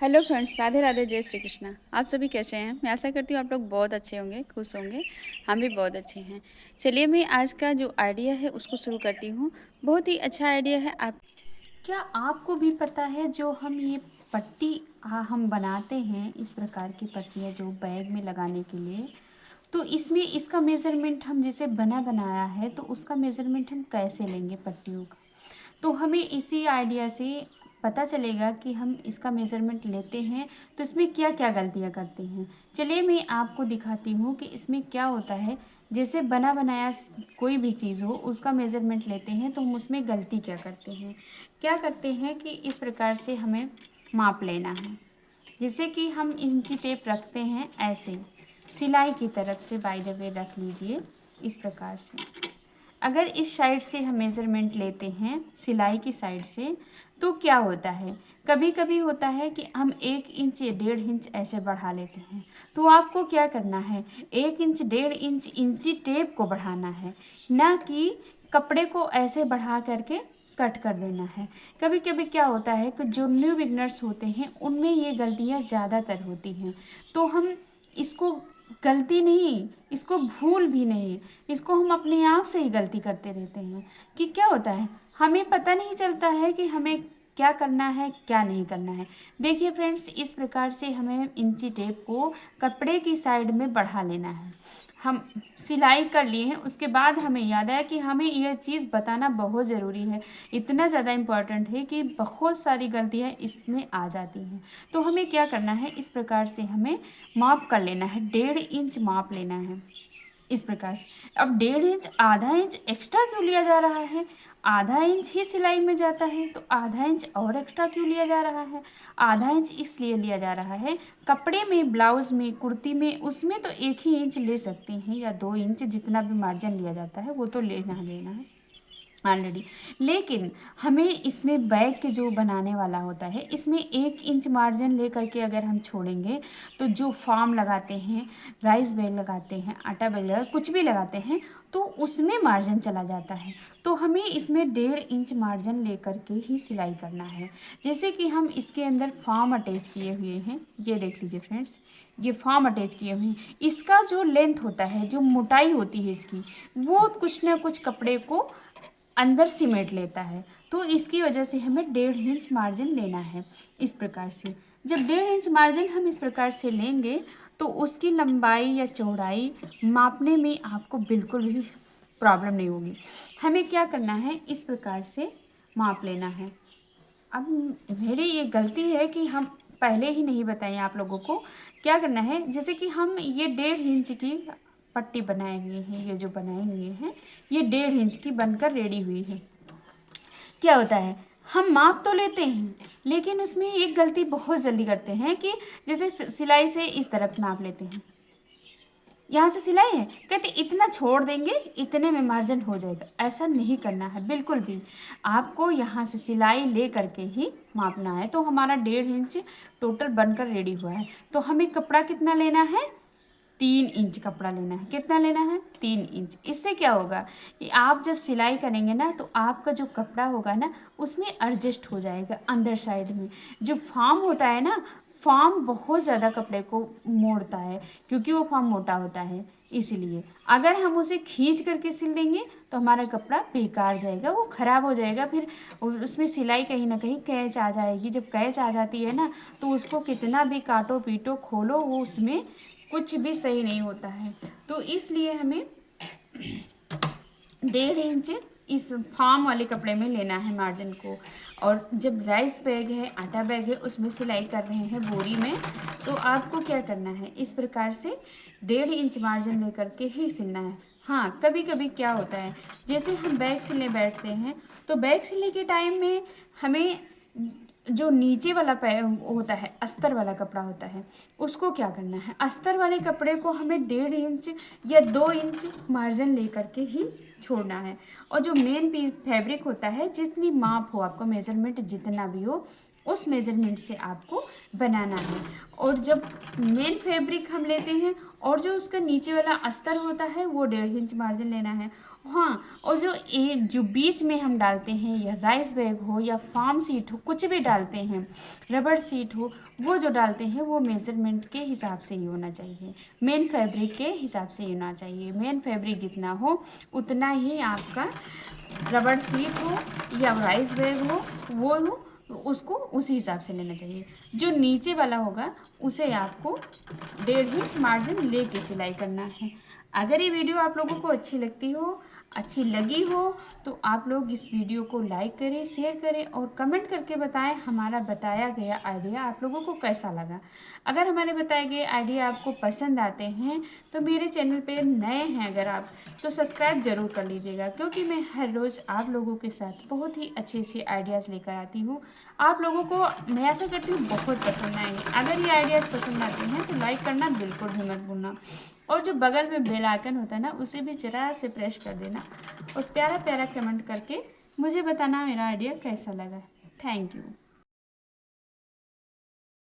Hello friends, Radhe Radhe, जय श्री कृष्णा। आप सभी कैसे हैं? मैं आशा करती हूँ आप लोग बहुत अच्छे होंगे, खुश होंगे। हम भी बहुत अच्छे हैं। चलिए मैं आज का जो आइडिया है उसको शुरू करती हूँ। बहुत ही अच्छा आइडिया है। आप क्या आपको भी पता है जो हम ये पट्टी हम बनाते हैं, इस प्रकार की पट्टियाँ जो बैग में लगाने के लिए, तो इसमें इसका मेज़रमेंट हम जैसे बनाया है तो उसका मेज़रमेंट हम कैसे लेंगे पट्टियों का। तो हमें इसी आइडिया से पता चलेगा कि हम इसका मेज़रमेंट लेते हैं तो इसमें क्या क्या गलतियाँ करते हैं। चलिए मैं आपको दिखाती हूँ कि इसमें क्या होता है। जैसे बनाया कोई भी चीज़ हो उसका मेज़रमेंट लेते हैं तो हम उसमें गलती क्या करते हैं कि इस प्रकार से हमें माप लेना है। जैसे कि हम इंची टेप रखते हैं ऐसे सिलाई की तरफ से, बाय द वे रख लीजिए इस प्रकार से। अगर इस साइड से हम मेज़रमेंट लेते हैं सिलाई की साइड से तो क्या होता है, कभी कभी होता है कि हम 1 इंच या 1.5 इंच ऐसे बढ़ा लेते हैं। तो आपको क्या करना है, 1 इंच 1.5 इंच इंची टेप को बढ़ाना है, ना कि कपड़े को ऐसे बढ़ा करके कट कर देना है। कभी कभी क्या होता है कि जो न्यू बिगनर्स होते हैं उनमें ये गलतियाँ ज़्यादातर होती हैं। तो हम इसको गलती नहीं, इसको भूल भी नहीं, इसको हम अपने आप से ही गलती करते रहते हैं कि क्या होता है, हमें पता नहीं चलता है कि हमें क्या करना है क्या नहीं करना है। देखिए फ्रेंड्स, इस प्रकार से हमें इंची टेप को कपड़े की साइड में बढ़ा लेना है। हम सिलाई कर लिए हैं, उसके बाद हमें याद आया कि हमें यह चीज़ बताना बहुत ज़रूरी है। इतना ज़्यादा इम्पॉर्टेंट है कि बहुत सारी गलतियाँ इसमें आ जाती हैं। तो हमें क्या करना है, इस प्रकार से हमें माप कर लेना है, 1.5 इंच माप लेना है इस प्रकार से। अब 1.5 इंच, आधा इंच एक्स्ट्रा क्यों लिया जा रहा है, आधा इंच ही सिलाई में जाता है तो आधा इंच और एक्स्ट्रा क्यों लिया जा रहा है। आधा इंच इसलिए लिया जा रहा है, कपड़े में, ब्लाउज में, कुर्ती में, उसमें तो 1 ही इंच ले सकते हैं या 2 इंच, जितना भी मार्जिन लिया जाता है वो तो लेना है ऑलरेडी। लेकिन हमें इसमें बैग के जो बनाने वाला होता है इसमें 1 इंच मार्जिन ले करके अगर हम छोड़ेंगे तो जो फार्म लगाते हैं, राइस बैग लगाते हैं, आटा बैग लगा, कुछ भी लगाते हैं तो उसमें मार्जिन चला जाता है। तो हमें इसमें 1.5 इंच मार्जिन ले करके ही सिलाई करना है। जैसे कि हम इसके अंदर फार्म अटैच किए हुए हैं, ये देख लीजिए फ्रेंड्स, ये फार्म अटैच किए हुए हैं। इसका जो लेंथ होता है, जो मोटाई होती है इसकी, वो कुछ ना कुछ कपड़े को अंदर सिमेट लेता है। तो इसकी वजह से हमें 1.5 इंच मार्जिन लेना है इस प्रकार से। जब 1.5 इंच मार्जिन हम इस प्रकार से लेंगे तो उसकी लंबाई या चौड़ाई मापने में आपको बिल्कुल भी प्रॉब्लम नहीं होगी। हमें क्या करना है, इस प्रकार से माप लेना है। अब मेरी ये गलती है कि हम पहले ही नहीं बताएं आप लोगों को। क्या करना है, जैसे कि हम ये 1.5 इंच की पट्टी बनाए हुए हैं, ये जो बनाए हुए हैं ये 1.5 इंच की बनकर रेडी हुई है। क्या होता है, हम माप तो लेते हैं लेकिन उसमें एक गलती बहुत जल्दी करते हैं कि जैसे सिलाई से इस तरफ नाप लेते हैं, यहाँ से सिलाई है, कहते इतना छोड़ देंगे, इतने में मार्जिन हो जाएगा। ऐसा नहीं करना है बिल्कुल भी। आपको यहाँ से सिलाई ले करके ही मापना है। तो हमारा 1.5 इंच टोटल बनकर रेडी हुआ है। तो हमें कपड़ा कितना लेना है, 3 इंच कपड़ा लेना है। कितना लेना है, 3 इंच। इससे क्या होगा कि आप जब सिलाई करेंगे ना तो आपका जो कपड़ा होगा ना उसमें एडजस्ट हो जाएगा अंदर साइड में। जो फार्म होता है ना, फार्म बहुत ज़्यादा कपड़े को मोड़ता है, क्योंकि वो फार्म मोटा होता है। इसलिए अगर हम उसे खींच करके सिल देंगे तो हमारा कपड़ा बेकार जाएगा, वो ख़राब हो जाएगा। फिर उसमें सिलाई कहीं ना कहीं कैच आ जाएगी। जब कैच आ जाती है ना तो उसको कितना भी काटो पीटो खोलो, वो उसमें कुछ भी सही नहीं होता है। तो इसलिए हमें 1.5 इंच इस फार्म वाले कपड़े में लेना है मार्जिन को। और जब राइस बैग है, आटा बैग है, उसमें सिलाई कर रहे हैं बोरी में, तो आपको क्या करना है, इस प्रकार से 1.5 इंच मार्जिन लेकर के ही सिलना है। हाँ, कभी कभी क्या होता है, जैसे हम बैग सिलने बैठते हैं तो बैग सिलने के टाइम में हमें जो नीचे वाला होता है, अस्तर वाला कपड़ा होता है, उसको क्या करना है, अस्तर वाले कपड़े को हमें 1.5 इंच या 2 इंच मार्जिन लेकर के ही छोड़ना है। और जो मेन पीस फैब्रिक होता है, जितनी माप हो, आपका मेज़रमेंट जितना भी हो, उस मेज़रमेंट से आपको बनाना है। और जब मेन फैब्रिक हम लेते हैं और जो उसका नीचे वाला अस्तर होता है वो 1.5 इंच मार्जिन लेना है। हाँ, और जो बीच में हम डालते हैं, या राइस बैग हो या फार्म सीट हो, कुछ भी डालते हैं, रबड़ सीट हो, वो जो डालते हैं वो मेज़रमेंट के हिसाब से ही होना चाहिए, मेन फैब्रिक के हिसाब से ही होना चाहिए। मेन फैब्रिक जितना हो उतना ही आपका रबड़ सीट हो या राइस बैग हो वो हो, तो उसको उसी हिसाब से लेना चाहिए। जो नीचे वाला होगा उसे आपको 1.5 इंच मार्जिन लेके सिलाई करना है। अगर ये वीडियो आप लोगों को अच्छी लगी हो तो आप लोग इस वीडियो को लाइक करें, शेयर करें और कमेंट करके बताएं हमारा बताया गया आइडिया आप लोगों को कैसा लगा। अगर हमारे बताए गए आइडिया आपको पसंद आते हैं तो मेरे चैनल पे नए हैं अगर आप, तो सब्सक्राइब ज़रूर कर लीजिएगा, क्योंकि मैं हर रोज़ आप लोगों के साथ बहुत ही अच्छे अच्छे आइडियाज़ लेकर आती हूँ। आप लोगों को मैं आशा करती हूँ बहुत पसंद आएंगे। अगर ये आइडियाज़ पसंद आते हैं तो लाइक करना बिल्कुल भी मत भूलना, और जो बगल में बेल आइकन होता है ना उसे भी जरा से प्रेस कर देना, और प्यारा प्यारा कमेंट करके मुझे बताना मेरा आइडिया कैसा लगा। Thank you.